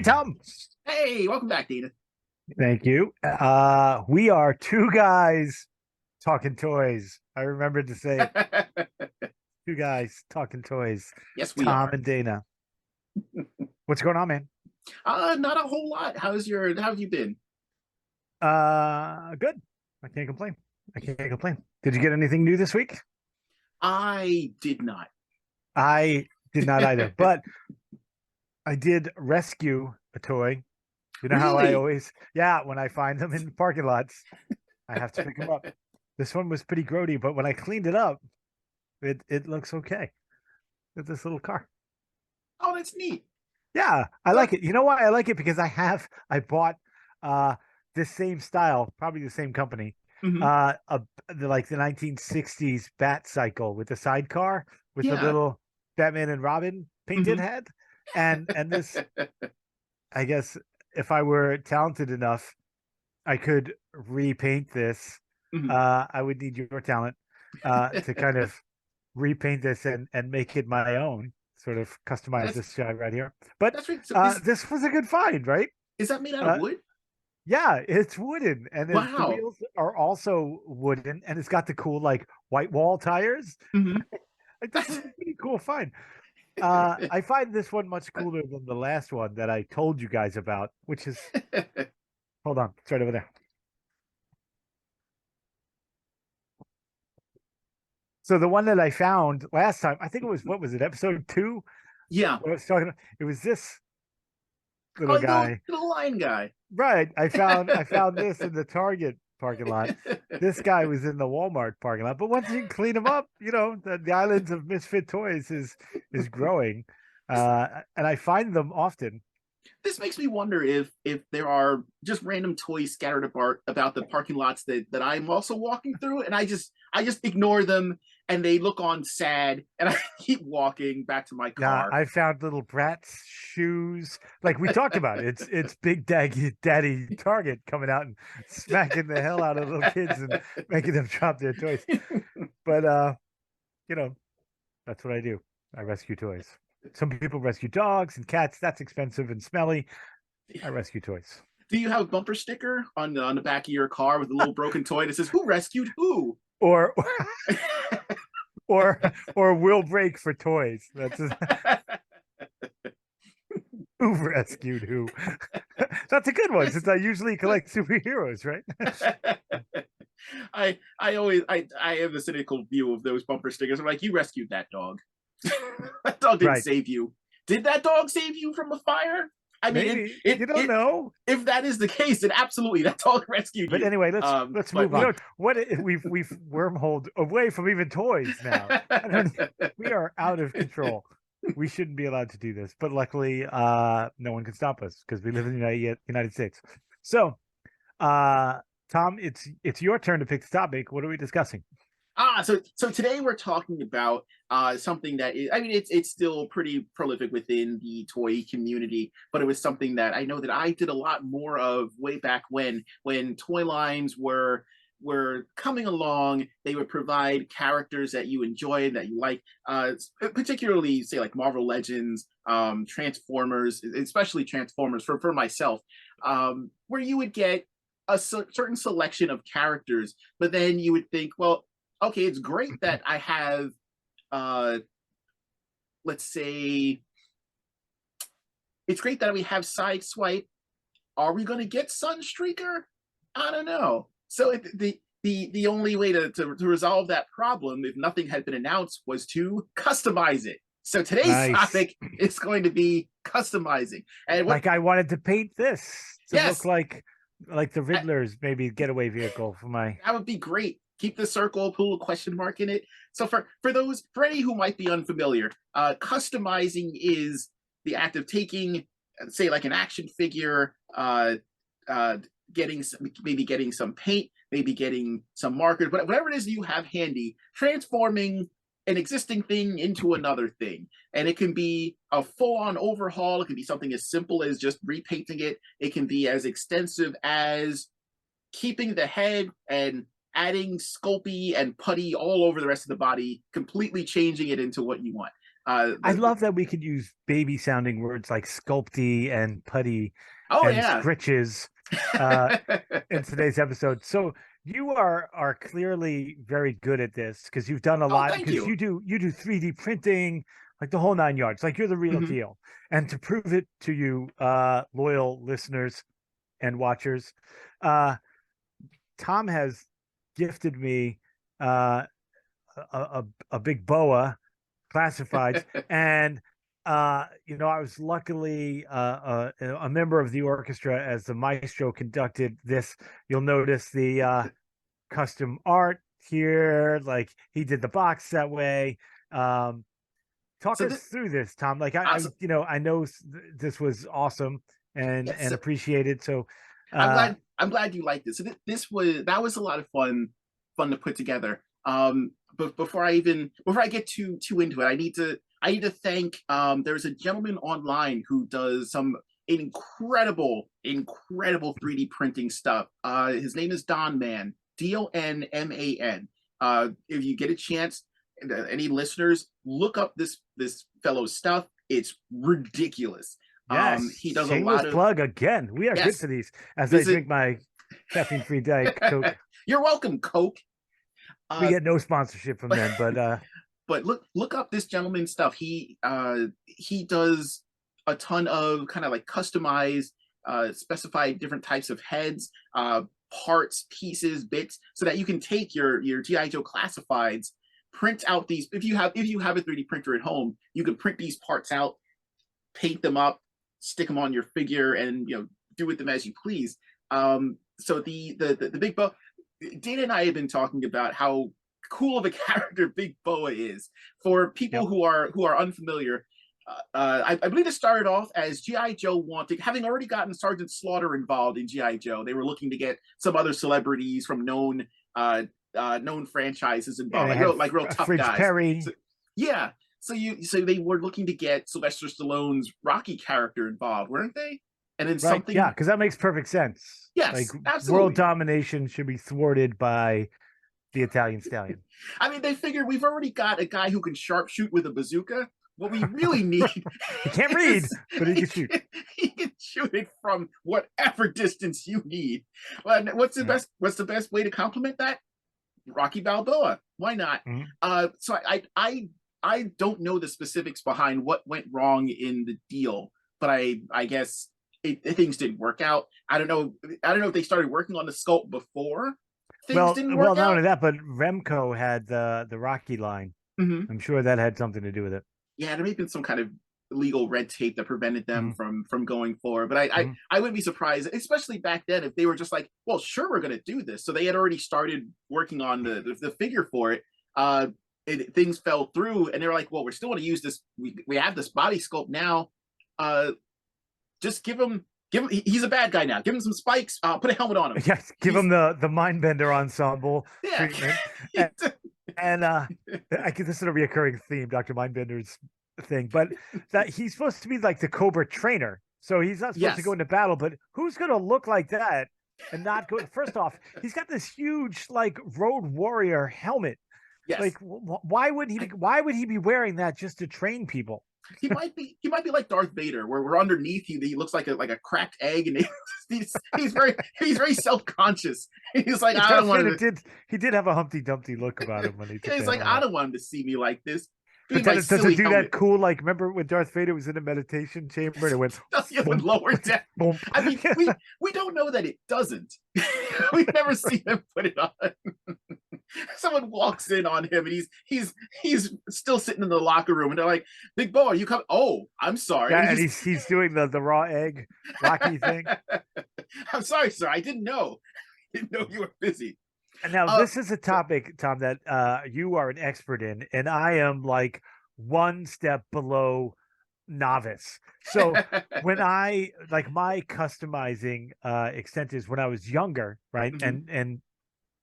Tom. Hey, welcome back, Dana. Thank you. We are two guys talking toys. I remembered to say two guys talking toys. Yes, we Tom are. and Dana. What's going on, man? Not a whole lot. How have you been? Good. I can't complain. I can't complain. Did you get anything new this week? I did not. I did not either, but I did rescue a toy. You know how I Really? always, yeah, when I find them in parking lots, I have to pick them up. This one was pretty grody, but when I cleaned it up, it looks okay. With this little car. Oh, that's neat. Yeah, I So, like it. You know why I like it? Because I bought uh this same style, probably the same company, mhm. like the 1960s Bat Cycle with the sidecar with the Yeah. little Batman and Robin painted Hmm. head. And this, I guess if I were talented enough, I could repaint this. Hmm. I would need your talent to kind of repaint this and make it my own, sort of customize That's this guy right here. But that's right. So this was a good find, right? is that made out of Uh, wood? yeah, it's wooden, and the Wow. wheels are also wooden, and it's got the cool like white wall tires. Hmm. Like this was a pretty cool find. I find this one much cooler than the last one that I told you guys about, which is hold on, it's right over there. So the one that I found last time, I think it was what was it, episode two? Yeah. What I was talking about, it was this little Oh, the guy. little lion guy. Right. I found this in the Target parking lot. This guy was in the Walmart parking lot. But once you clean him up, the islands of misfit toys is growing. And I find them often. This makes me wonder if there are just random toys scattered apart about the parking lots that I'm also walking through, and I just ignore them, and they look on sad, and I keep walking back to my Yeah, car. I found little brats shoes. Like we talked about, it's Big Daddy Target coming out and smacking the hell out of little kids and making them drop their toys. But you know, that's what I do. I rescue toys. Some people rescue dogs and cats. That's expensive and smelly. I rescue toys. Do you have a bumper sticker on the back of your car with a little broken toy that says "Who rescued who"? Or or will break for toys. That's who rescued who. That's a good one since I usually collect superheroes, right? I have a cynical view of those bumper stickers. I'm like, you rescued that dog. That dog didn't Right. save you. Did that dog save you from a fire? I mean, Maybe you don't it know. if that is the case, then absolutely that dog rescued But you. anyway, let's But move on. We've wormholed away from even toys now. I don't. We are out of control. We shouldn't be allowed to do this, but luckily, no one can stop us because we live in the United States. So, uh, Tom, it's your turn to pick the topic. What are we discussing? so today we're talking about something that is, I mean, it's still pretty prolific within the toy community, but it was something that I know that I did a lot more of way back when toy lines were coming along. They would provide characters that you enjoy, that you like, particularly say like Marvel Legends, Transformers, especially Transformers for myself, where you would get a certain selection of characters, but then you would think, well, okay, it's great that I have, uh, let's say, it's great that we have Sideswipe. Are we going to get Sunstreaker? I don't know. So the only way to resolve that problem, if nothing had been announced, was to customize it. So today's Nice. topic is going to be customizing. And what? Like I wanted to paint this to look Yes, like the Riddler's maybe getaway vehicle for my. that would be great. Keep the circle, put a little question mark in it. So for any who might be unfamiliar, customizing is the act of taking, say, like an action figure, uh, getting maybe getting some paint, maybe getting some markers, but whatever it is you have handy, transforming an existing thing into another thing. And it can be a full-on overhaul. It can be something as simple as just repainting it. It can be as extensive as keeping the head and adding Sculpey and putty all over the rest of the body, completely changing it into what you want. I love that we could use baby sounding words like sculpty and putty Oh and yeah. scritches uh, in today's episode. So you are clearly very good at this because you've done a Oh, lot thank because you. you do 3D printing, like the whole nine yards. Like you're the real Mhm. deal. And to prove it to you, loyal listeners and watchers, uh, Tom has gifted me uh, a big boa classifieds, and I was luckily a member of the orchestra as the maestro conducted this. You'll notice the custom art here, like he did the box that way. um Talk So us this, through this, Tom. Like so, I know this was awesome yes, and appreciated. So uh I'm glad you liked it. So this was that was a lot of fun to put together. But before I get too into it, I need to thank. There's a gentleman online who does some incredible 3D printing stuff. His name is Don Man, DonMan. If you get a chance, any listeners, look up this fellow's stuff. It's ridiculous. yes, He does a shameless lot of plug again. We are good yes. for these as I Visit. drink my caffeine-free Diet Coke. You're welcome, Coke. We Uh, get no sponsorship from but them, but but look up this gentleman's stuff. He does a ton of kind of like customized, specified different types of heads, parts, pieces, bits, so that you can take your GI Joe classifieds, print out these. If you have a 3D printer at home, you can print these parts out, paint them up, stick them on your figure, and do with them as you please. So the big boa, Dana and I have been talking about how cool of a character Big Boa is. For people yep. who are unfamiliar, I believe it started off as GI Joe wanting, having already gotten Sergeant Slaughter involved in GI Joe. They were looking to get some other celebrities from known franchises Yeah, involved, they had like real tough Fridge guys. Perry, So, yeah, so they were looking to get Sylvester Stallone's Rocky character involved, weren't they? And then right? Yeah, something, because that makes perfect sense. Like yes, world absolutely. domination should be thwarted by the Italian stallion. I mean, they figured we've already got a guy who can sharpshoot with a bazooka. What we really need He can't read, is but he he can shoot. can, he can shoot it from whatever distance you need. Well, what's the Mm-hmm. best? What's the best way to complement that? Rocky Balboa. Why not? Mm-hmm. So I don't know the specifics behind what went wrong in the deal, but I guess things didn't work out. I don't know if they started working on the sculpt before things didn't Well, work not out. only that, but Remco had the Rocky line. Mm-hmm. I'm sure that had something to do with it. Yeah, there may have been some kind of legal red tape that prevented them Mm-hmm. from going forward. But I I, Mm-hmm. I wouldn't be surprised, especially back then, if they were just like, well, sure, we're going to do this. So they had already started working on the figure for it. Uh, Things fell through, and they were like, well, we're still going to use this. We have this body sculpt now. Uh, just give him. He's a bad guy now. Give him some spikes. Put a helmet on him. Yes, give He's him the Mindbender ensemble yeah. treatment. And I guess this is a reoccurring theme, Dr. Mindbender's thing, but that he's supposed to be like the Cobra trainer. So he's not supposed to go Yes. into battle, but who's going to look like that and not go? First off, he's got this huge like road warrior helmet. Yes. Like, why would he be wearing that just to train people? He might be like Darth Vader, where we're underneath he looks like a cracked egg, and he's very self conscious. He's like, I don't Darth want Vader to. did have a Humpty Dumpty look about him when he took He's the like, helmet I off. don't want him to see me like this. Give But me my then it doesn't silly do that helmet. cool. Like, remember when Darth Vader was in a meditation chamber and it went Doesn't even boom, lower down. boom. I mean, we don't know that it doesn't. We've never seen him put it on. Someone walks in on him, and he's still sitting in the locker room, and they're like, "Big Bo, are you coming?" Oh, I'm sorry. Yeah, And and he's doing the raw egg Rocky thing. I'm sorry, sir. I didn't know. Didn't know you were busy. And now Uh, this is a so topic, Tom, that you are an expert in, and I am like one step below novice. So when I like my customizing extent is when I was younger, right? mhm, And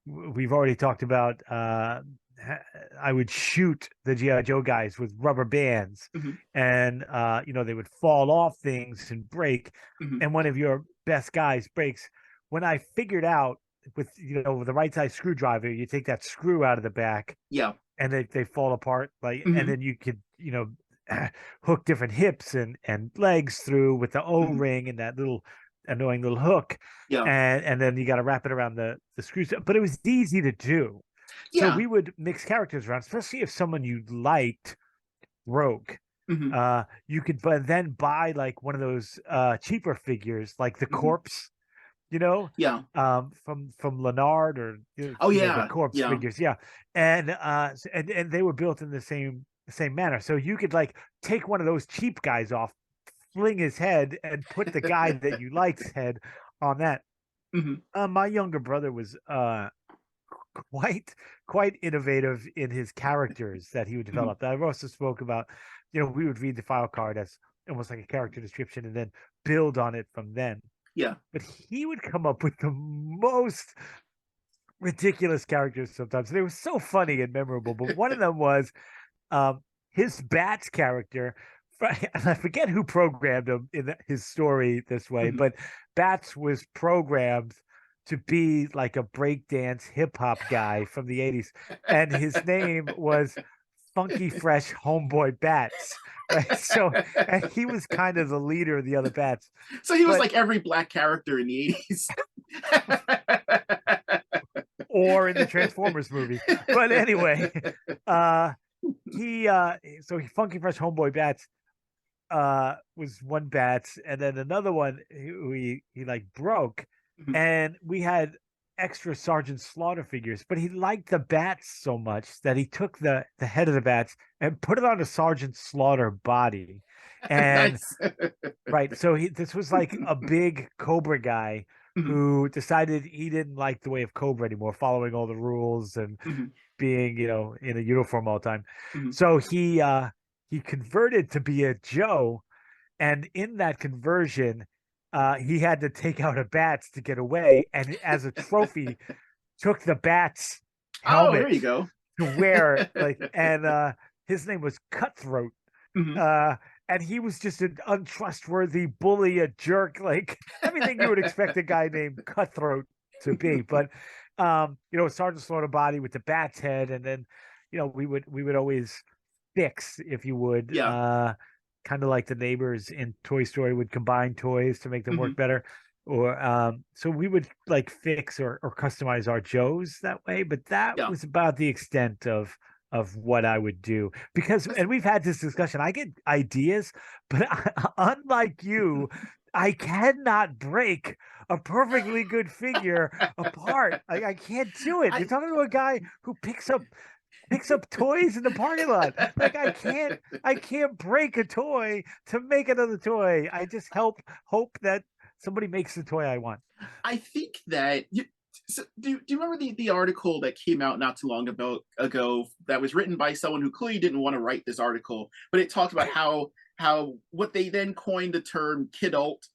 we've already talked about I would shoot the GI Joe guys with rubber bands, mhm, and they would fall off things and break, mhm. and one of your best guys breaks. When I figured out with with the right size screwdriver, you take that screw out of the back Yeah. and they fall apart, like, and Mhm. then you could hook different hips and legs through with the Mhm. O-ring and that little annoying little hook, Yeah. and then you got to wrap it around the screws. But it was easy to do, so Yeah. we would mix characters around, especially if someone you liked broke. Mhm. You could but then buy like one of those cheaper figures, like the Mhm. corpse, you know, Yeah. from Leonard, or Oh, the yeah. corpse Yeah. figures, yeah, and and they were built in the same manner. So you could like take one of those cheap guys off, fling his head, and put the guy that you liked's head on that. Mhm. My younger brother was quite quite innovative in his characters that he would Mhm. develop. I also spoke about, we would read the file card as almost like a character description and then build on it from then. Yeah. But he would come up with the most ridiculous characters sometimes. They were so funny and memorable. But one of them was um, his Bats character. And I forget who programmed him in his story this way, Mhm. but Bats was programmed to be like a breakdance hip hop guy from the 80s. And his name was Funky Fresh Homeboy Bats, right? So, and he was kind of the leader of the other Bats. So he was But like every black character in the 80s. or in the Transformers movie. But anyway, uh he so he Funky Fresh Homeboy Bats was one Bats, and then another one he like broke, Mhm. and we had extra Sergeant Slaughter figures, but he liked the Bats so much that he took the head of the Bats and put it on a Sergeant Slaughter body. And Nice. right. So this was like a big Cobra guy Mhm. who decided he didn't like the way of Cobra anymore, following all the rules and Mhm. being, in a uniform all the time. Mhm. So he converted to be a Joe, and in that conversion, he had to take out a bats to get away, and as a trophy, took the bats Oh, there helmet you go. to wear, like, and his name was Cutthroat, Mhm. uh, and he was just an untrustworthy bully, a jerk, like everything you would expect a guy named Cutthroat to be. But Sergeant Slaughter body with the bat's head, and then we would always fix, if you would, Yeah. kind of like the neighbors in Toy Story would combine toys to make them work Mhm. better. Or so we would like fix or customize our Joes that way, but that Yeah. was about the extent of what I would do. Because, and we've had this discussion, I get ideas, but unlike you, I cannot break a perfectly good figure apart. I can't do it. You're I talking to a guy who picks up toys in the parking lot. Like I can't break a toy to make another toy. I just hope that somebody makes the toy I want. I think that so do you remember the article that came out not too long ago that was written by someone who clearly didn't want to write this article, but it talked about how what they then coined the term kidult,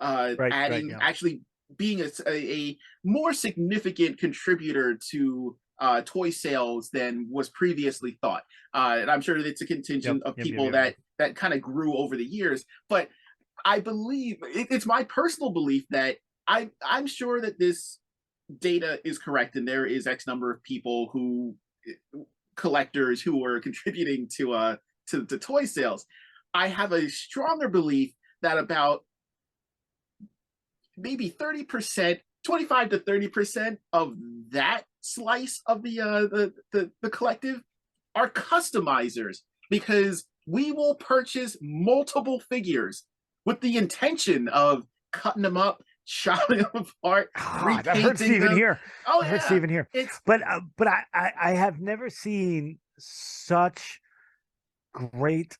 Right, adding yeah. actually being a more significant contributor to toy sales than was previously thought. And I'm sure that it's a Yep, contingent of yep, yep, people yep, yep. that kind of grew over the years. But I believe it's my personal belief that I'm sure that this data is correct, and there is X number of people who collectors who are contributing to toy sales. I have a stronger belief that about maybe 30%, 25 to 30% of that slice of the collective are customizers, because we will purchase multiple figures with the intention of cutting them up, chopping them apart, Ah, that hurts to repainting even them. hear. Oh, That hurts to yeah. even hear. It's But I have never seen such great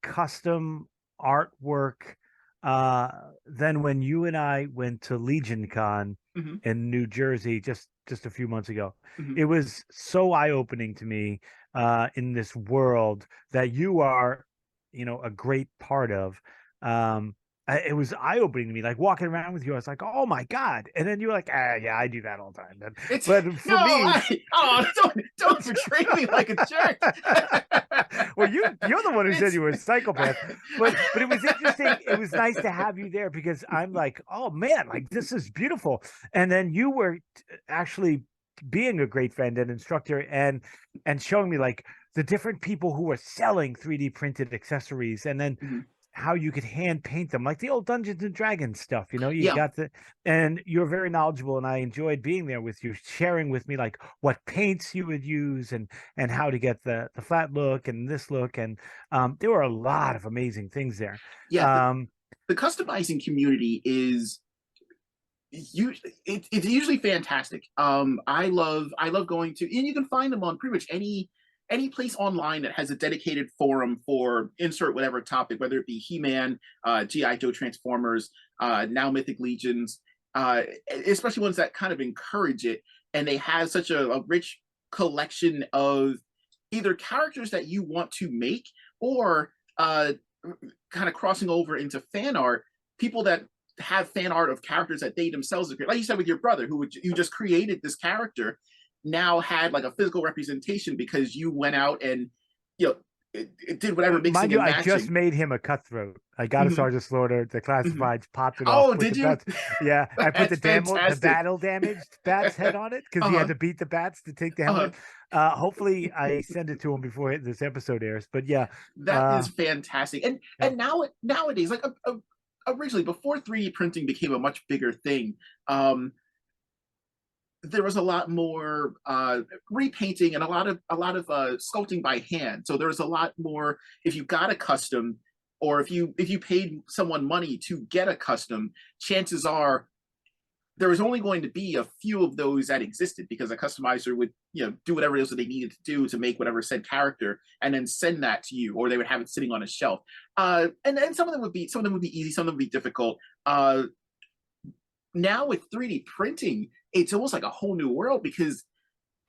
custom artwork than when you and I went to Legion Con mhm, in New Jersey just a few months ago. mhm. It was so eye-opening to me in this world that you are, a great part of. Um, it was eye-opening to me, like walking around with you. I was like, "Oh my God!" And then you were like, "Ah, yeah, I do that all the time." It's But no, for me, don't portray me like a jerk. well, you're the one who said It's you were a psychopath. But it was interesting. It was nice to have you there because I'm like, oh man, like this is beautiful. And then you were actually being a great friend and instructor, and showing me like the different people who were selling 3D printed accessories, and then Mhm. how you could hand paint them, like the old Dungeons and Dragons stuff. You Yeah, got the, and you're very knowledgeable, and I enjoyed being there with you, sharing with me like what paints you would use, and how to get the flat look and this look, and there were a lot of amazing things there. yeah. Um, The customizing community is usually it's usually fantastic. I love going to, and you can find them on pretty much any place online that has a dedicated forum for insert whatever topic, whether it be He-Man, GI Joe, Transformers, now Mythic Legions, especially ones that kind of encourage it, and they have such a rich collection of either characters that you want to make, or kind of crossing over into fan art, people that have fan art of characters that they themselves have created. Like you said with your brother, who you just created this character, now had like a physical representation because you went out and you know it did whatever Mind mixing you, and I just matching. made him a cutthroat. I got a Mhm, Sergeant Slaughter, the mhm. classifieds, popped it off, Oh, put did the you? bats. Yeah, I put That's the fantastic. battle damaged bat's head on it because he had Uh-huh. to beat the bats to take the Uh-huh. helmet. Hopefully, I send it to him before this episode airs. But yeah, That uh, is fantastic. yeah. And now nowadays, like originally before 3D printing became a much bigger thing, um, there was a lot more repainting and a lot of sculpting by hand. So there was a lot more. If you got a custom, or if you paid someone money to get a custom, chances are there was only going to be a few of those that existed, because a customizer would do whatever it is that they needed to do to make whatever said character, and then send that to you, or they would have it sitting on a shelf. And some of them would be easy, some of them would be difficult. Now with 3D printing, it's almost like a whole new world, because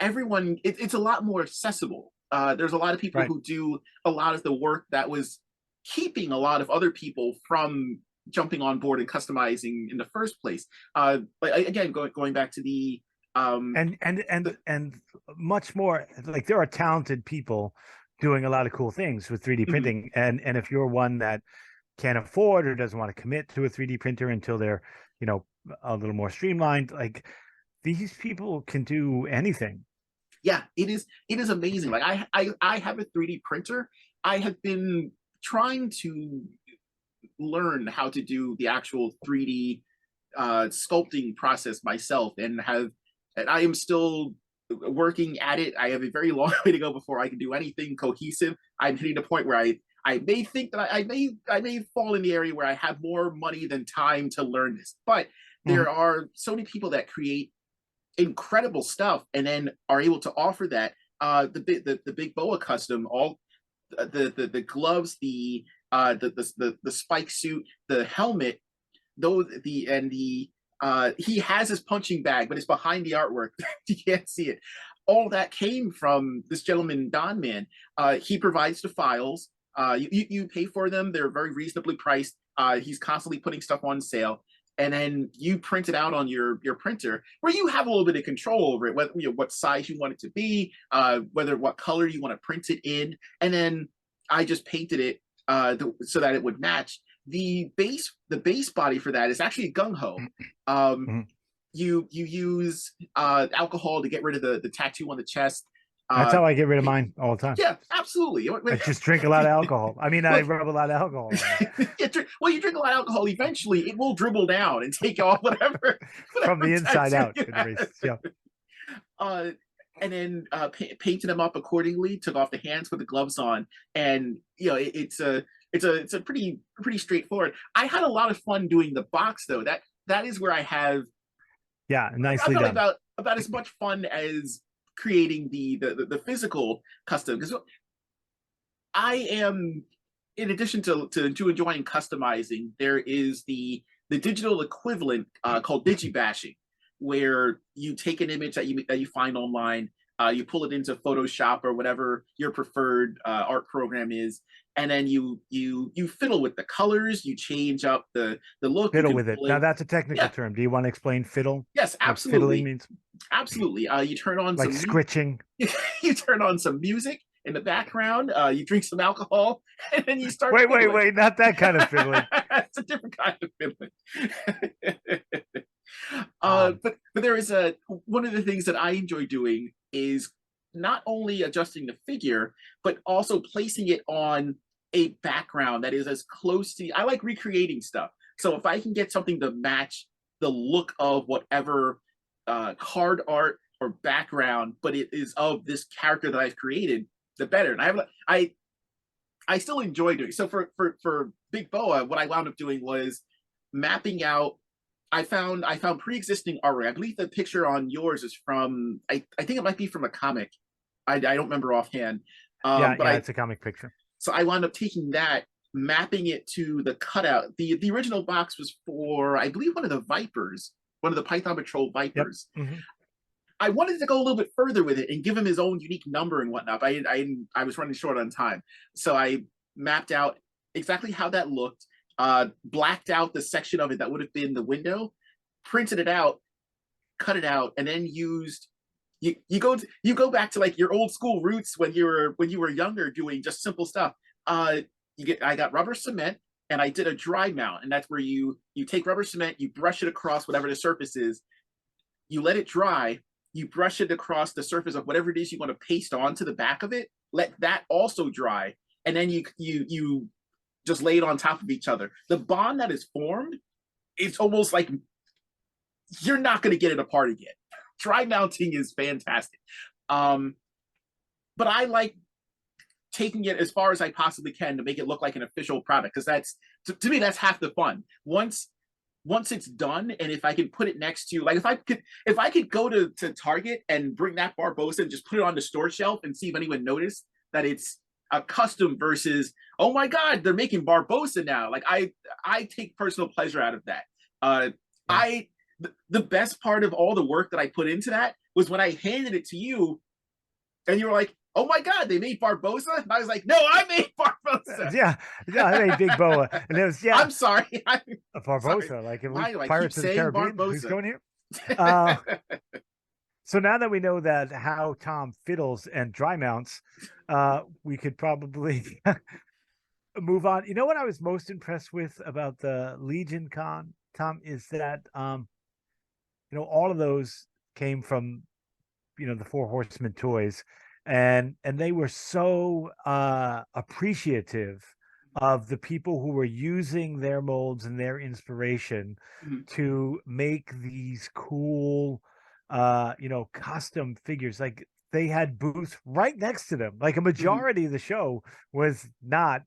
it's a lot more accessible. There's a lot of people Right. who do a lot of the work that was keeping a lot of other people from jumping on board and customizing in the first place. But again, going back to And much more, like there are talented people doing a lot of cool things with 3D mhm. printing, and if you're one that can't afford or doesn't want to commit to a 3D printer until they're, you know, a little more streamlined, like these people can do anything. Yeah, it is amazing. Like I have a 3D printer. I have been trying to learn how to do the actual 3D sculpting process myself, and I am still working at it. I have a very long way to go before I can do anything cohesive. I'm hitting the point where I may think that I may fall in the area where I have more money than time to learn this. But there Mhm. are so many people that create incredible stuff and then are able to offer that. The big boa custom, all the gloves, the spike suit, the helmet, though the he has his punching bag, but it's behind the artwork. You can't see it. All that came from this gentleman, Don Man. He provides the files. You pay for them. They're very reasonably priced. He's constantly putting stuff on sale, and then you print it out on your printer, where you have a little bit of control over it, what size you want it to be, what color you want to print it in, and then I just painted it so that it would match. The base body for that is actually gung ho. Um, Mhm. you use alcohol to get rid of the tattoo on the chest. That's Uh, how I get rid of mine all the time. yeah, absolutely. I just drink a lot of alcohol. I mean, I Well, rub a lot of alcohol on them you drink a lot of alcohol. Eventually, it will dribble down and take off whatever from the inside tattoo out. you In the race. have. Yeah. Uh, and then painted them up accordingly. Took off the hands, put the gloves on, and it's a pretty straightforward. I had a lot of fun doing the box though. That is where Yeah. I Nicely felt like done. about as much fun as creating the physical custom, because I am, in addition to enjoying customizing, there is the digital equivalent called digibashing, where you take an image that you find online, you pull it into Photoshop or whatever your preferred art program is, and then you fiddle with the colors, you change up the look, you Fiddle can with it. pull Now in. that's a technical Yeah, term. Do you want to explain fiddle? yes, What fiddling absolutely, means? absolutely. You turn on Like some scritching. you turn on some music in the background, you drink some alcohol, and then you start Wait, wait, fiddling. wait! Not that kind of fiddling. It's a different kind of fiddling. Um, But there is a one of the things that I enjoy doing is not only adjusting the figure, but also placing it on a background that is as close to. I like recreating stuff, so if I can get something to match the look of whatever card art or background, but it is of this character that I've created, the better. And I still enjoy doing so. For Big Boa, what I wound up doing was mapping out. I found pre-existing artwork. I believe the picture on yours is from. I think it might be from a comic. I don't remember offhand. yeah, But yeah, it's a comic picture. I wound up taking that, mapping it to the cutout. The original box was for, I believe, one of the Vipers, one of the Python Patrol Yep. Vipers. Hmm. I wanted to go a little bit further with it and give him his own unique number and whatnot. But I was running short on time, so I mapped out exactly how that looked. Blacked out the section of it that would have been the window, printed it out, cut it out, and then used. You go back to like your old school roots when you were younger doing just simple stuff. I got rubber cement and I did a dry mount, and that's where you take rubber cement, you brush it across whatever the surface is, you let it dry, you brush it across the surface of whatever it is you want to paste onto the back of it, let that also dry, and then you just lay it on top of each other. The bond that is formed, it's almost like you're not going to get it apart again. Dry mounting is fantastic. Um, but I like taking it as far as I possibly can to make it look like an official product, because that's to me that's half the fun. Once it's done, and if I can put it next to, like, if I could go to Target and bring that Barbosa and just put it on the store shelf and see if anyone noticed that it's a custom versus, oh my god, they're making Barbosa now. Like, I take personal pleasure out of that. Yeah. I The best part of all the work that I put into that was when I handed it to you and you were like, oh my god, they made Barbosa, and I was like, no, I made Barbosa. Yeah, yeah, I made Big Boa, and it was I'm yeah, sorry. I'm a sorry. Barbosa. Like, Why do I keep Pirates of the saying Caribbean, who's Barbosa? going here? Uh, so now that we know that how Tom fiddles and dry mounts, we could probably move on. You know what I was most impressed with about the Legion Con, Tom, is that all of those came from the Four Horsemen toys, and they were so appreciative of the people who were using their molds and their inspiration Mhm, to make these cool custom figures. Like, they had booths right next to them. Like, a mhm. majority of the show was not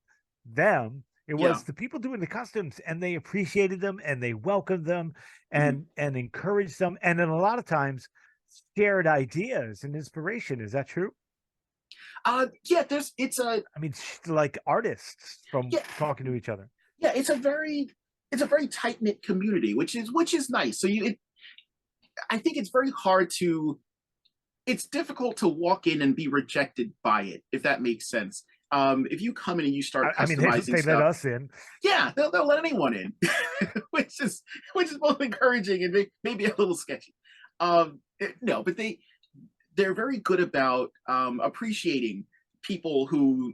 them, it Yeah. was the people doing the customs, and they appreciated them and they welcomed them Mhm. and encouraged them, and then a lot of times shared ideas and inspiration. Is that true? Yeah, there's it's a I mean, like artists from yeah, talking to each other. yeah, it's a very tight knit community, which is nice. So I think it's very hard to it's difficult to walk in and be rejected by it, if that makes sense. If you come in and you start I mean, customizing they let stuff, us in. yeah, they'll let anyone in, which is both encouraging and maybe a little sketchy. No, but they're very good about appreciating people who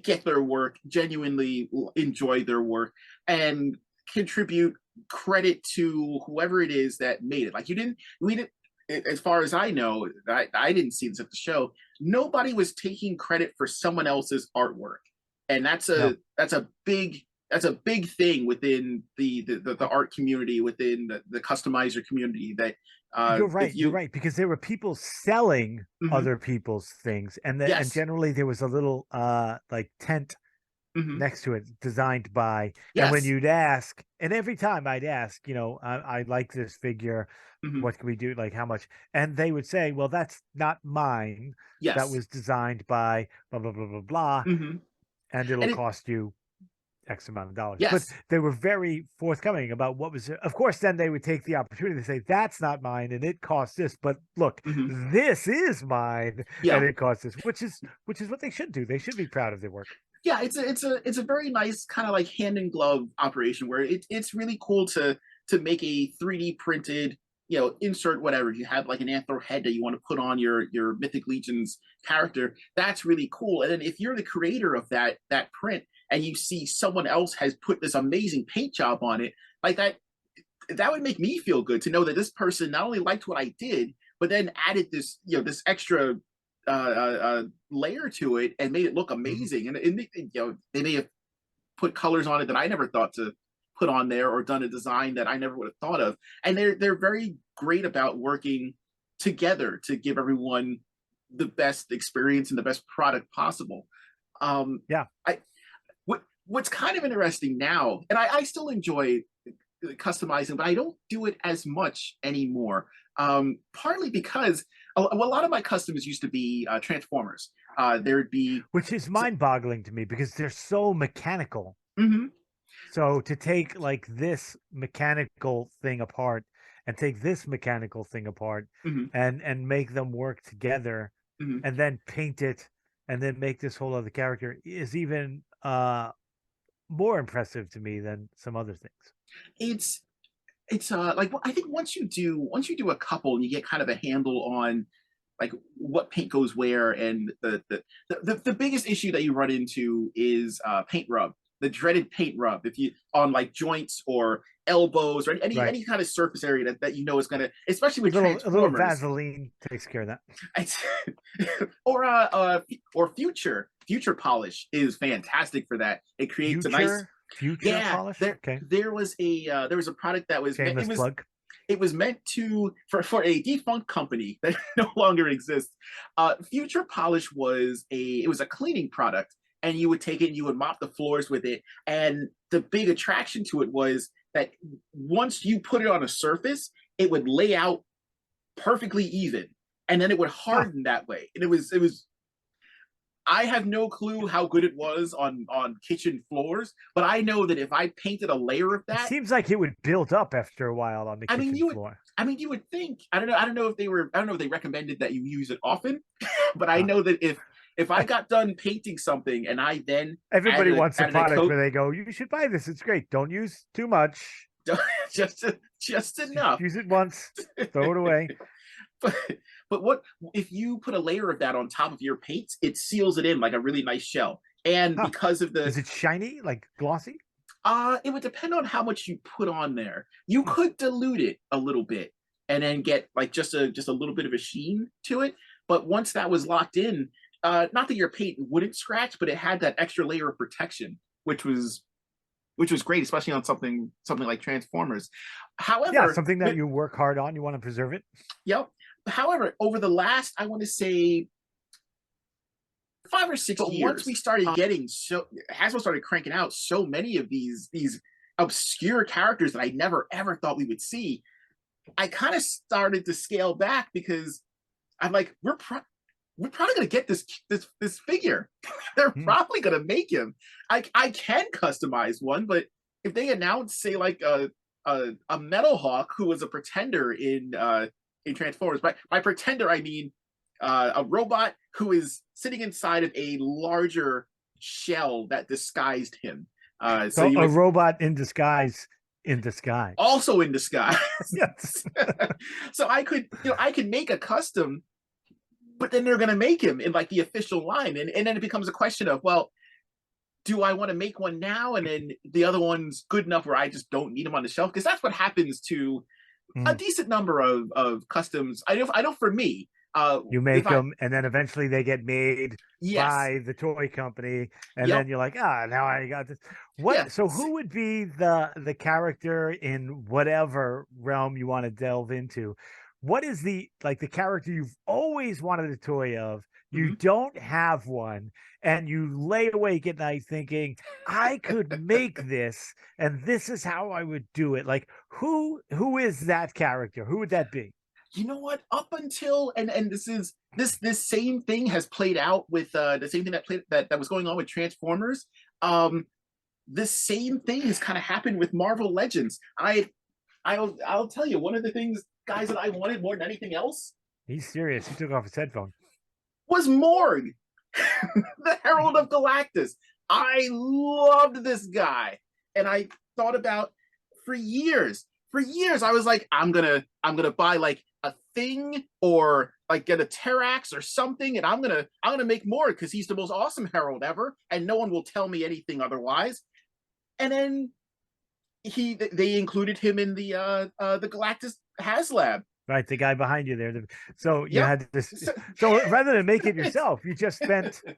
get their work, genuinely enjoy their work, and contribute credit to whoever it is that made it. Like, we didn't, as far as I know, I didn't see this at the show. Nobody was taking credit for someone else's artwork, and No, that's a big thing within the art community, within the customizer community. That you're if right. You're you, right, because there were people selling mhm, other people's things, and yes, generally there was a little like tent mhm, next to it designed by, and when yes, you'd ask, and every time I'd ask, I like this figure, mhm, what can we do, like, how much, and they would say, well, that's not mine, that yes, was designed by blah blah blah blah blah, mhm. and it'll And it cost you X amount of dollars. But yes, they were very forthcoming about what was, of course, then they would take the opportunity to say, that's not mine and it costs this, but look, mhm, this is mine and yeah. it costs this, which is what they should do. They should be proud of their work. Yeah, it's a very nice kind of like hand in glove operation where it's really cool to make a 3D printed, insert whatever. If you have like an anthro head that you want to put on your Mythic Legions character, that's really cool. And then if you're the creator of that print and you see someone else has put this amazing paint job on it, like that, that would make me feel good to know that this person not only liked what I did, but then added this, this extra layer to it and made it look Mhm. amazing. And they may have put colors on it that I never thought to put on there, or done a design that I never would have thought of. And they're very great about working together to give everyone the best experience and the best product possible. Yeah, I what's kind of interesting now, and I still enjoy customizing, but I don't do it as much anymore. Partly because a lot of my customs used to be Transformers. There'd be which is so, mind-boggling to me because they're so mechanical. mhm, So to take like this mechanical thing apart and take this mechanical thing apart mhm, and make them work together mhm. and then paint it and then make this whole other character is even more impressive to me than some other things. it's like, I think once you do a couple and you get kind of a handle on like what paint goes where, and the biggest issue that you run into is paint rub, the dreaded paint rub. If you on like joints or elbows or Right. any kind of surface area that you know is gonna, especially with A little Transformers. Vaseline takes care of that. It's, or future polish is fantastic for that. It creates a nice, Future yeah. polish. There Okay. there was a product that was Shameless plug. it was meant to for a defunct company that no longer exists. Future Polish was a cleaning product, and you would take it and you would mop the floors with it. And the big attraction to it was that once you put it on a surface, it would lay out perfectly even, and then it would Huh. harden that way. And it was. I have no clue how good it was on kitchen floors, but I know that if I painted a layer of It that, seems like it would build up after a while on the I mean, kitchen you would. floor. I mean, you would think. I don't know if they were. I don't know if they recommended that you use it often, but I Huh. know that if I got done painting something and I then Everybody wants a added a product coat, where they go, you should buy this. It's great. Don't use too much. just Just enough. use it once, throw it away. but but what if you put a layer of that on top of your paints? It seals it in like a really nice shell. And Huh. because of the Is it shiny, like glossy? it would depend on how much you put on there. You Hmm. could dilute it a little bit and then get like just a little bit of a sheen to it. But once that was locked in, not that your paint wouldn't scratch, but it had that extra layer of protection, which was great, especially on something like Transformers. Yeah, However, something that you work hard on. You want to preserve it. yep. However, over the last, I want to say 5 or 6 But years, once we started getting Hasbro started cranking out so many of these obscure characters that I never ever thought we would see. I kind of started to scale back because I'm like, we're probably gonna get this figure. They're Hmm. probably gonna make him. I can customize one, but if they announce, say, like a Metal Hawk who was a pretender in Transformers, by pretender I mean a robot who is sitting inside of a larger shell that disguised him. So So you a would robot in disguise, in disguise. also in disguise. Yes. So I could make a custom, but then they're going to make him in like the official line, and then it becomes a question of, well, do I want to make one now, and then the other one's good enough where I just don't need them on the shelf? Because that's what happens to a Mm. decent number of customs. I know for me, You if make I them, and then eventually they get made yes, by the toy company, and yep, then you're like, now I got this. yeah. What? So who would be the character in whatever realm you want to delve into? What is the character you've always wanted a toy of? You Mhm. don't have one, and you lay awake at night thinking, I could make this, and this is how I would do it. Like who is that character? Who would that be? You know what? Up until and this same thing has played out with the same thing that was going on with Transformers. Um, this same thing has kind of happened with Marvel Legends. I'll tell you, one of the things, guys, that I wanted more than anything else He's serious. He took off his headphone. was Morg, the Herald of Galactus. I loved this guy, and I thought about for years. For years, I was like, I'm gonna buy like a thing, or like get a Terax or something, and I'm gonna make Morg because he's the most awesome Herald ever, and no one will tell me anything otherwise. And then they included him in the Galactus HasLab. Right, the guy behind you there. So you Yep. had this. So, So rather than make it it's yourself, you just spent, a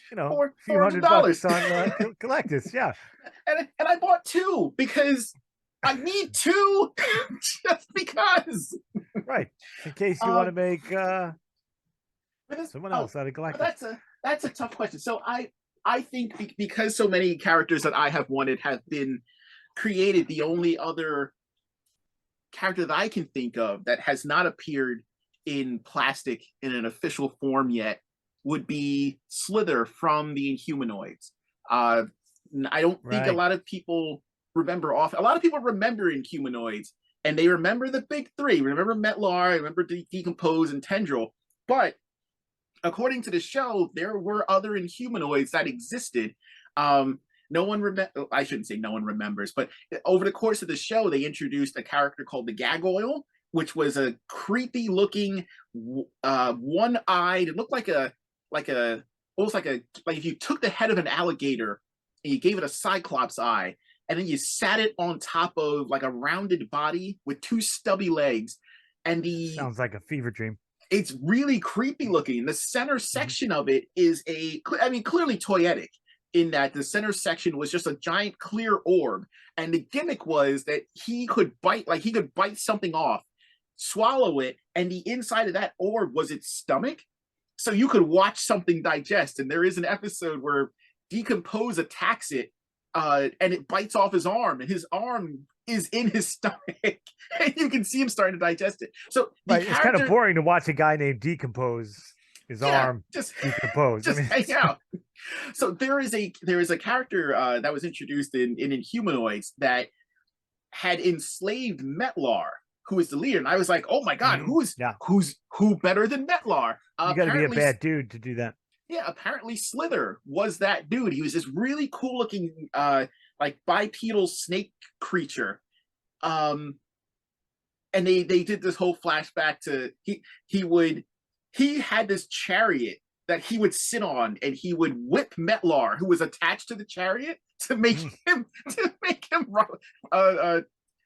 few four hundred $100 dollars, on Galactus. Yeah, and I bought two because I need two, just because. right. In case you want to Um, make but this, someone oh, else out of but Galactus. that's a tough question. So I think because so many characters that I have wanted have been created, the only other character that I can think of that has not appeared in plastic in an official form yet would be Slither from the Inhumanoids. Uh, I don't think a Right. lot of people remember off. A lot of people remember Inhumanoids, and they remember the big three. Remember Metlar, remember Decompose and Tendril. But according to the show, there were other Inhumanoids that existed. No one I shouldn't say no one remembers, but over the course of the show, they introduced a character called the Gargoyle, which was a creepy looking, one-eyed. It looked like a almost like if you took the head of an alligator and you gave it a cyclops eye, and then you sat it on top of like a rounded body with two stubby legs, and Sounds like a fever dream. it's really creepy looking. The center section of it is I mean, clearly toyetic in that the center section was just a giant clear orb. And the gimmick was that he could bite something off, swallow it, and the inside of that orb was its stomach. So you could watch something digest. And there is an episode where Decompose attacks it, and it bites off his arm, and his arm is in his stomach, and you can see him starting to digest it. So right, it's kind of boring to watch a guy named Decompose his arm just decompose. just hang out. So there is a character that was introduced in Inhumanoids that had enslaved Metlar, who is the leader, and I was like, oh my god, who better than Metlar? You got to be a bad dude to do that. Yeah, apparently Slither was that dude. He was this really cool looking like bipedal snake creature. And they did this whole flashback to he had this chariot that he would sit on, and he would whip Metlar, who was attached to the chariot, to make him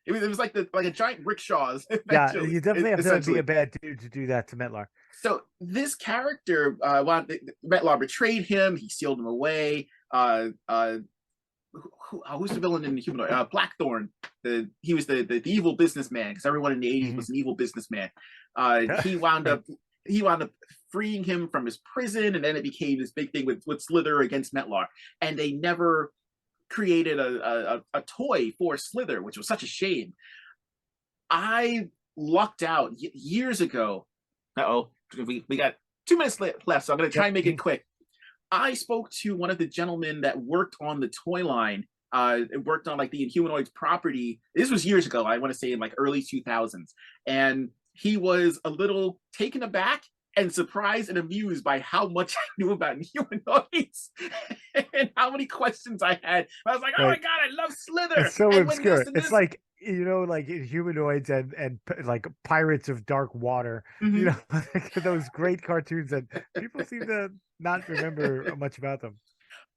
it was like a giant rickshaws. Yeah, you definitely have to be a bad dude to do that to Metlar. So this character, Metlar betrayed him. He sealed him away. Who's the villain in the Humanoid? Blackthorn. He was the evil businessman, because everyone in the 80s was an evil businessman. He wound up freeing him from his prison, and then it became this big thing with Slither against Metlar. And they never created a toy for Slither, which was such a shame. I lucked out years ago. We got 2 minutes left, so I'm going to try and make it quick. I spoke to one of the gentlemen that worked on the toy line. It worked on like the Inhumanoids property. This was years ago. I want to say in like early 2000s, and he was a little taken aback and surprised and amused by how much I knew about Humanoids and how many questions I had. I was like, oh my god, I love Slither. It's so obscure. It's like, like Humanoids and like Pirates of Dark Water, like those great cartoons that people seem to not remember much about them.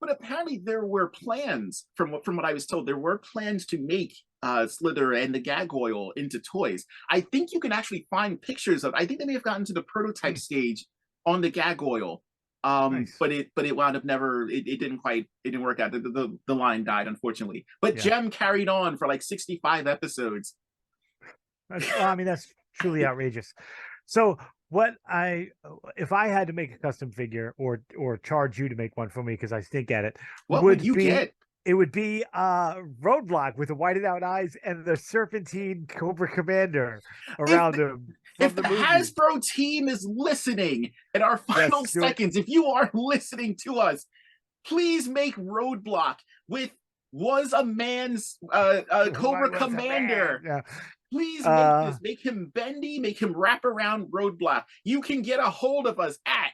But apparently there were plans, from what I was told, there were plans to make Slither and the Gargoyle into toys. I think you can actually find pictures of. I think they may have gotten to the prototype stage on the Gargoyle, nice. but it wound up never. It didn't work out. The line died, unfortunately. But Gem carried on for like 65 episodes. That's truly outrageous. So if I had to make a custom figure or charge you to make one for me because I stink at it, what would you get? It would be Roadblock with the whited out eyes and the Serpentine Cobra Commander around him. If the Hasbro team is listening in our final seconds, if you are listening to us, please make Roadblock with was a man's Cobra Commander. Yeah. Please make this. Make him bendy. Make him wrap around Roadblock. You can get a hold of us at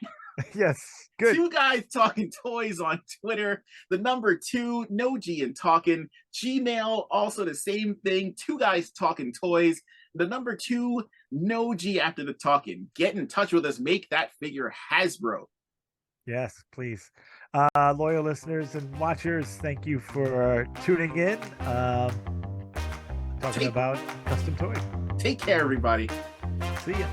yes, good. 2 Guys Talking Toys on Twitter. The number 2 No G and Talkin. Gmail also the same thing. 2 Guys Talking Toys. The number 2 No G after the Talkin. Get in touch with us. Make that figure Hasbro. Yes, please. Loyal listeners and watchers, thank you for tuning in. Talking Take about custom toys. take care, everybody. See ya.